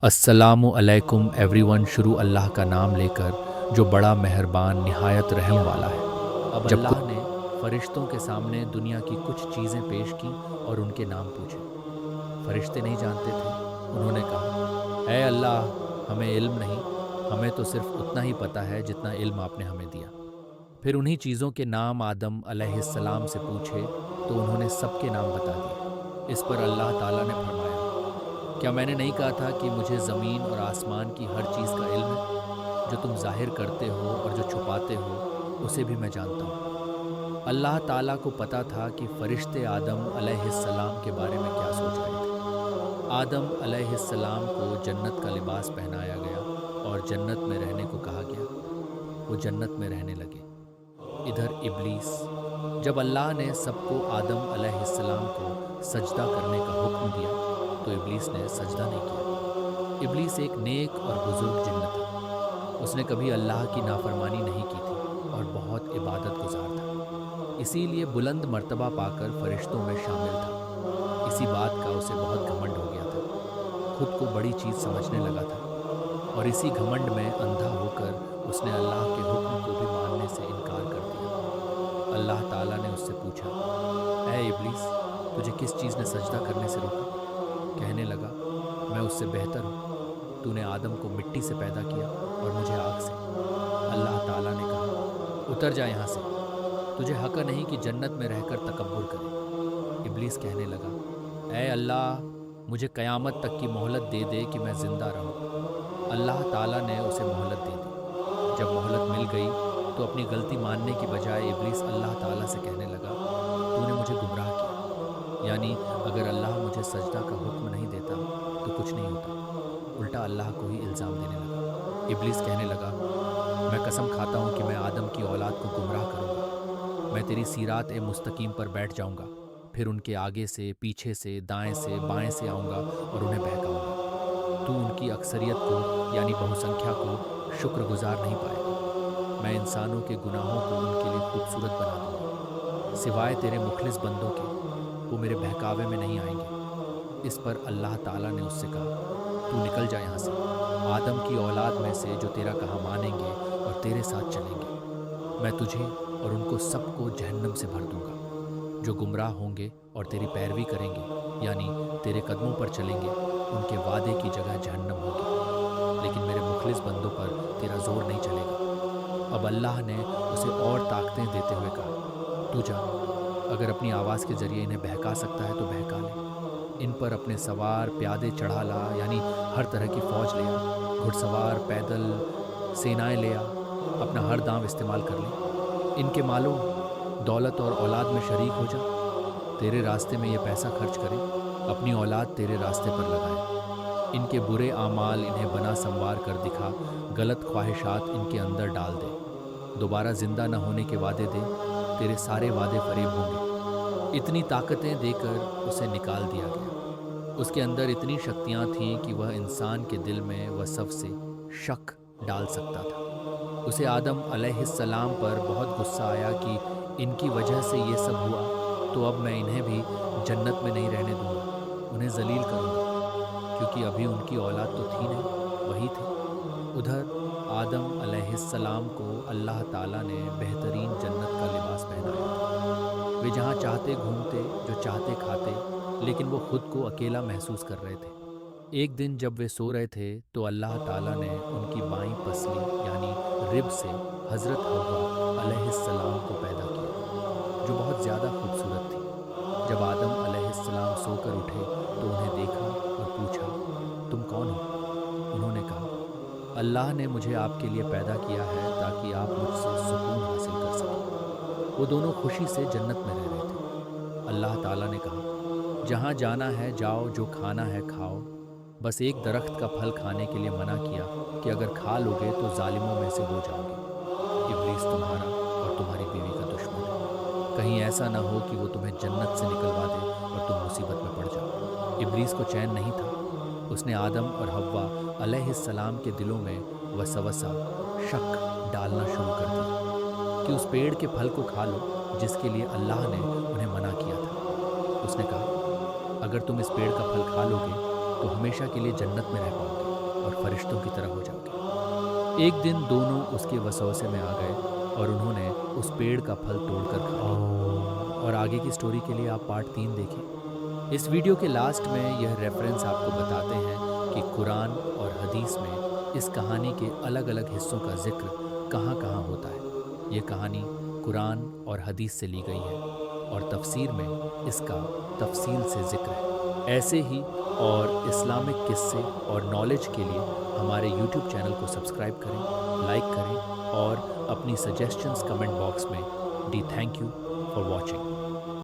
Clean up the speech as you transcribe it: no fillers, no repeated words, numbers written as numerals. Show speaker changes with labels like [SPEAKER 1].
[SPEAKER 1] अस्सलामु अलैकुम एवरीवन। शुरू अल्लाह का नाम लेकर जो बड़ा मेहरबान निहायत रहम वाला है। अब जब अल्लाह ने फरिश्तों के सामने दुनिया की कुछ चीज़ें पेश की और उनके नाम पूछे। फरिश्ते नहीं जानते थे। उन्होंने कहा, ऐ अल्लाह, हमें इल्म नहीं, हमें तो सिर्फ उतना ही पता है जितना इल्म आपने हमें दिया। फिर उन्हीं चीज़ों के नाम आदम अलैहिस्सलाम से पूछे तो उन्होंने सबके नाम बता दिए। इस पर अल्लाह ताला ने फरमाया, क्या मैंने नहीं कहा था कि मुझे ज़मीन और आसमान की हर चीज़ का इल्म है? जो तुम ज़ाहिर करते हो और जो छुपाते हो उसे भी मैं जानता हूँ। अल्लाह ताला को पता था कि फरिश्ते आदम अलैहिस्सलाम के बारे में क्या सोच रहे थे। आदम अलैहिस्सलाम को जन्नत का लिबास पहनाया गया और जन्नत में रहने को कहा गया। वो जन्नत में रहने लगे। इधर इब्लीस, जब अल्लाह ने सबको आदम अलैहिस्सलाम को सजदा करने का हुक्म दिया तो इब्लीस ने सजदा नहीं किया। इब्लीस एक नेक और बुजुर्ग जिन्न था। उसने कभी अल्लाह की नाफरमानी नहीं की थी और बहुत इबादत गुजार था। इसीलिए बुलंद मर्तबा पाकर फरिश्तों में शामिल था। इसी बात का उसे बहुत घमंड हो गया था। खुद को बड़ी चीज़ समझने लगा था और इसी घमंड में अंधा होकर उसने अल्लाह के हुक्म को भी मानने से इनकार कर दिया। अल्लाह ताला ने उससे पूछा, ऐ इब्लीस, तुझे किस चीज़ ने सजदा करने से रोका? कहने लगा, मैं उससे बेहतर हूँ। तूने आदम को मिट्टी से पैदा किया और मुझे आग से। अल्लाह ताला ने कहा, उतर जा यहाँ से, तुझे हक नहीं कि जन्नत में रहकर तकब्बुर करे। इब्लीस कहने लगा, ऐ अल्लाह, मुझे क़यामत तक की मोहलत दे दे कि मैं ज़िंदा रहूँ। अल्लाह ताला ने उसे मोहलत दे दी। जब मोहलत मिल गई तो अपनी गलती मानने की बजाय इब्लीस अल्लाह ताला से कहने लगा, तूने मुझे गुमराह किया। यानी अगर अल्लाह मुझे सजदा का हुक्म नहीं देता तो कुछ नहीं होता। उल्टा अल्लाह को ही इल्ज़ाम देने लगा। इब्लीस कहने लगा, मैं कसम खाता हूँ कि मैं आदम की औलाद को गुमराह करूँगा। मैं तेरी सीरात ए मुस्तकीम पर बैठ जाऊँगा, फिर उनके आगे से, पीछे से, दाएं से, बाएं से आऊँगा और उन्हें बहकाऊँगा। तू उनकी अक्सरियत को यानी बहुसंख्या को शुक्रगुजार नहीं पाएगा। मैं इंसानों के गुनाहों को उनके लिए खूबसूरत बना दूँगा। सिवाय तेरे मुखलिस बंदों के, वो मेरे बहकावे में नहीं आएंगे। इस पर अल्लाह ताला ने उससे कहा, तू निकल जा यहाँ से। आदम की औलाद में से जो तेरा कहा मानेंगे और तेरे साथ चलेंगे, मैं तुझे और उनको सबको जहन्नम से भर दूंगा। जो गुमराह होंगे और तेरी पैरवी करेंगे यानी तेरे कदमों पर चलेंगे, उनके वादे की जगह जहन्नम होगी। लेकिन मेरे मुखलिस बंदों पर तेरा जोर नहीं चलेगा। अब अल्लाह ने उसे और ताकतें देते हुए कहा, तू जा, अगर अपनी आवाज़ के ज़रिए इन्हें बहका सकता है तो बहका ले। इन पर अपने सवार प्यादे चढ़ा ला, यानी हर तरह की फ़ौज ले आ, घुड़सवार, पैदल सेनाएं ले आ, अपना हर दांव इस्तेमाल कर ले। इनके मालों, दौलत और औलाद में शरीक हो जा। तेरे रास्ते में ये पैसा खर्च करें, अपनी औलाद तेरे रास्ते पर लगाएं। इनके बुरे आमाल इन्हें बना संवार कर दिखा, गलत ख्वाहिशात इनके अंदर डाल दे। दोबारा ज़िंदा न होने के वादे दे, तेरे सारे वादे फरेब होंगे। इतनी ताकतें देकर उसे निकाल दिया गया। उसके अंदर इतनी शक्तियाँ थीं कि वह इंसान के दिल में वह सबसे शक डाल सकता था। उसे आदम अलैहिस्सलाम पर बहुत गुस्सा आया कि इनकी वजह से ये सब हुआ, तो अब मैं इन्हें भी जन्नत में नहीं रहने दूंगा, उन्हें जलील करूंगा, क्योंकि अभी उनकी औलाद तो थी नहीं, वही थे। उधर आदम अलैहिस्सलाम को अल्लाह ताला ने बेहतरीन जन्नत का लिबास पहनाया था। वे जहाँ चाहते घूमते, जो चाहते खाते, लेकिन वो खुद को अकेला महसूस कर रहे थे। एक दिन जब वे सो रहे थे तो अल्लाह ताला ने उनकी बाईं पसली यानी रिब से हज़रत हव्वा अलैहिस्सलाम को पैदा किया, जो बहुत ज़्यादा खूबसूरत थी। जब आदम अलैहिस्सलाम सोकर उठे तो उन्हें देखा और पूछा, तुम कौन हो? उन्होंने कहा, अल्लाह ने मुझे आपके लिए पैदा किया है ताकि आप मुझसे सुकून हासिल कर सकें। वो दोनों खुशी से जन्नत में रह रहे थे। अल्लाह ताला ने कहा, जहाँ जाना है जाओ, जो खाना है खाओ, बस एक दरख्त का फल खाने के लिए मना किया कि अगर खा लोगे तो जालिमों में से हो जाओगे। इब्लीस तुम्हारा और तुम्हारी बीवी का दुश्मन है। कहीं ऐसा ना हो कि वो तुम्हें जन्नत से निकलवा दे और तुम मुसीबत में पड़ जाओ। इब्लीस को चैन नहीं था। उसने आदम और हव्वा अलैहिस्सलाम के दिलों में वसवसा, शक डालना शुरू कर दिया कि उस पेड़ के फल को खा लो जिसके लिए अल्लाह ने उन्हें मना किया था। उसने कहा, अगर तुम इस पेड़ का फल खा लोगे तो हमेशा के लिए जन्नत में रह पाओगे। फरिश्तों की तरह हो जाओगे। एक दिन दोनों उसके वसवसे में आ गए और उन्होंने उस पेड़ का फल तोड़कर खा लिया। और आगे की स्टोरी के लिए आप पार्ट 3 देखें। इस वीडियो के लास्ट में यह रेफरेंस आपको बताते हैं कि कुरान और हदीस में इस कहानी के अलग अलग हिस्सों का जिक्र कहाँ कहाँ होता है। ये कहानी कुरान और हदीस से ली गई है और तफसीर में इसका तफसील से जिक्र है। ऐसे ही और इस्लामिक किस्से और नॉलेज के लिए हमारे यूट्यूब चैनल को सब्सक्राइब करें, लाइक करें और अपनी सजेशंस कमेंट बॉक्स में D. Thank you for watching.